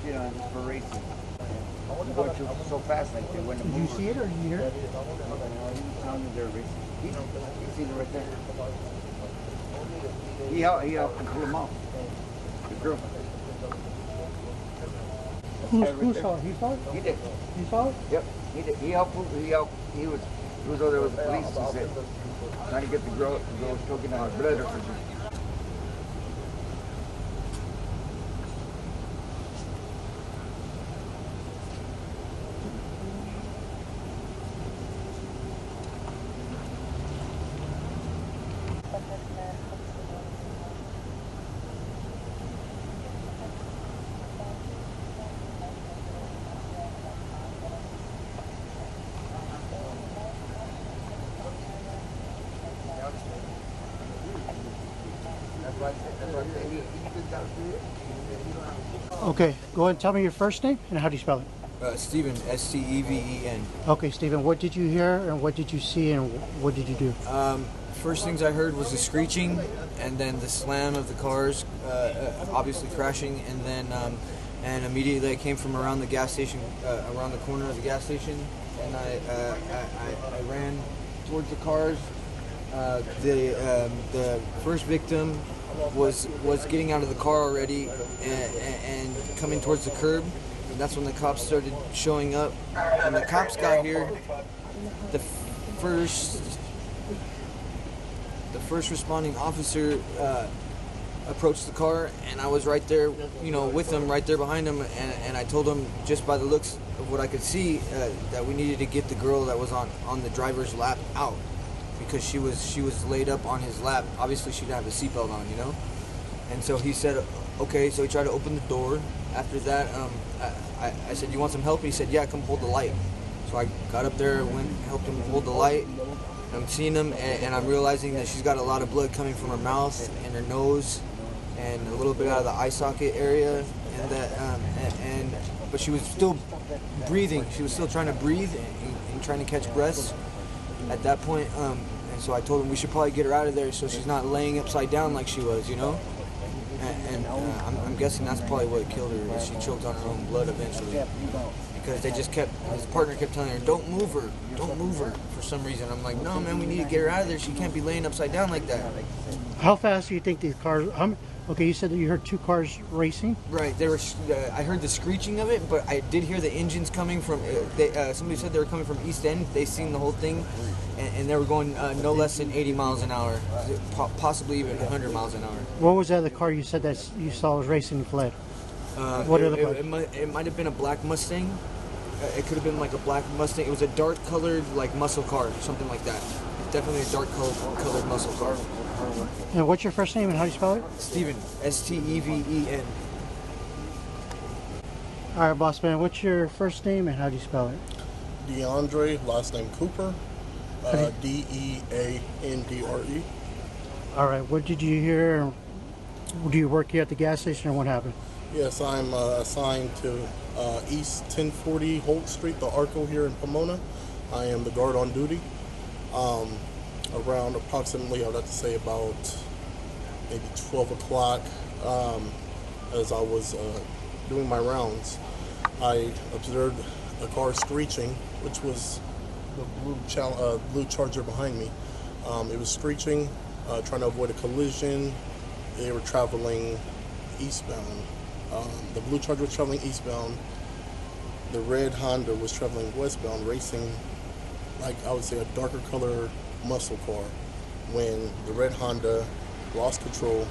you know, for racing. He going so fast, like they went to move. Did you see it or did you hear it? He was telling me they're racing. He seen it right there. He helped to pull him off. The girl. Who saw it? He saw it? He did. He saw it? Yep. He did. He helped. He was over there with the police. He said, trying to get the girl was choking on her blood or something. Okay, go ahead and tell me your first name and how do you spell it? Steven, S-T-E-V-E-N. Okay, Steven, what did you hear and what did you see and what did you do? First things I heard was the screeching and then the slam of the cars, obviously crashing, and then and immediately I came from around the gas station, around the corner of the gas station, and I ran towards the cars. The first victim was getting out of the car already and coming towards the curb, and that's when the cops started showing up. When the cops got here, the first responding officer approached the car, and I was right there, you know, with him, right there behind him, and I told him just by the looks of what I could see that we needed to get the girl that was on the driver's lap out, because she was laid up on his lap. Obviously she didn't have a seatbelt on, you know. And so he said, okay. So he tried to open the door. After that, I said, you want some help? And he said, yeah, come hold the light. So I got up there, went, helped him hold the light. I'm seeing him, and I'm realizing that she's got a lot of blood coming from her mouth and her nose, and a little bit out of the eye socket area, and that, but she was still breathing. She was still trying to breathe and trying to catch breaths at that point. And so I told him we should probably get her out of there so she's not laying upside down like she was, you know. And I'm guessing that's probably what killed her. Is she choked on her own blood eventually, because they just kept, his partner kept telling her, don't move her for some reason. I'm like, no man, we need to get her out of there. She can't be laying upside down like that. How fast do you think these cars, okay, you said that you heard two cars racing? Right, they were. I heard the screeching of it, but I did hear the engines coming from, somebody said they were coming from East End. They seen the whole thing, and they were going no less than 80 miles an hour, possibly even 100 miles an hour. What was that other car you said that you saw was racing and fled? What other car? It might have been a black Mustang. It could have been like a black Mustang. It was a dark colored, like, muscle car, something like that. Definitely a dark colored muscle car. And what's your first name and how do you spell it? Steven, S-T-E-V-E-N. All right, boss man, what's your first name and how do you spell it? DeAndre, last name Cooper, D-E-A-N-D-R-E. All right, what did you hear? Do you work here at the gas station or what happened? Yes, I'm assigned to East 1040 Holt Street, the Arco here in Pomona. I am the guard on duty. Around approximately, I would have to say about maybe 12 o'clock, as I was doing my rounds, I observed a car screeching, which was the blue Charger behind me. It was screeching, trying to avoid a collision. They were traveling eastbound. The blue Charger was traveling eastbound. The red Honda was traveling westbound, racing, like I would say, a darker color muscle car, when the red Honda lost control,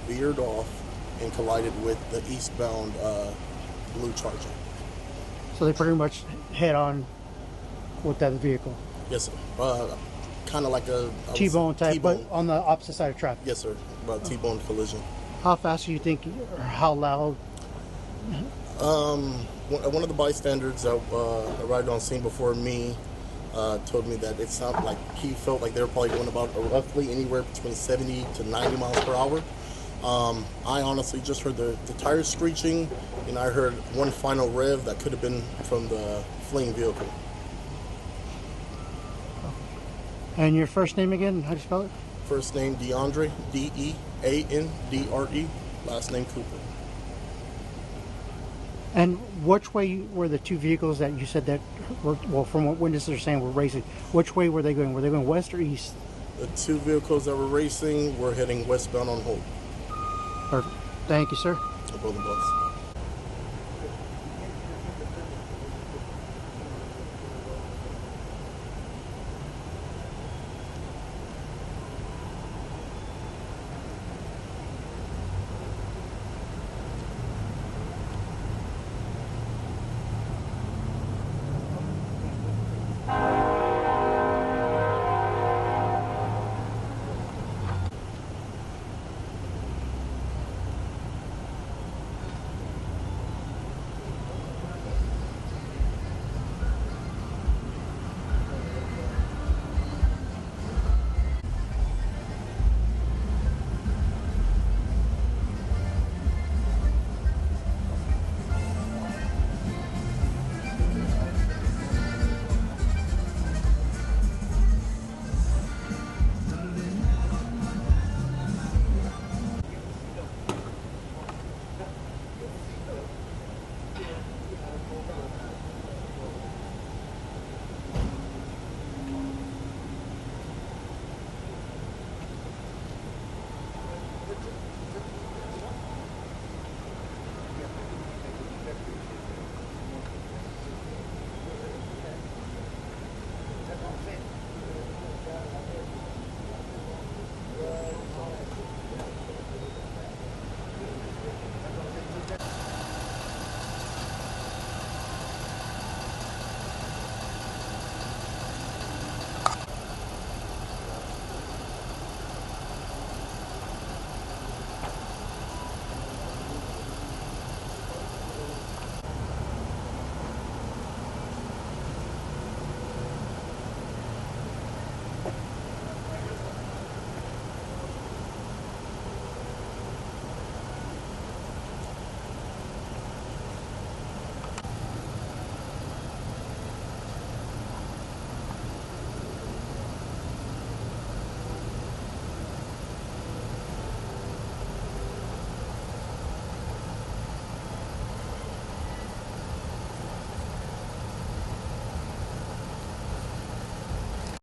veered off, and collided with the eastbound blue Charger. So they pretty much head on with that vehicle? Yes, sir. Kind of like a T-bone type, T-bone. but on the opposite side of traffic? Yes, sir. About T-bone collision. How fast do you think, or how loud? One of the bystanders that arrived on scene before me told me that it sounded like he felt like they were probably going about roughly anywhere between 70 to 90 miles per hour. I honestly just heard the tires screeching, and I heard one final rev that could have been from the fleeing vehicle. And your first name again? How do you spell it? First name DeAndre, D-E-A-N-D-R-E. Last name Cooper. And which way were the two vehicles that you said that were, well, from what witnesses are saying, were racing? Which way were they going? Were they going west or east? The two vehicles that were racing were heading westbound on Holt. Perfect. Thank you, sir. No problem, boss.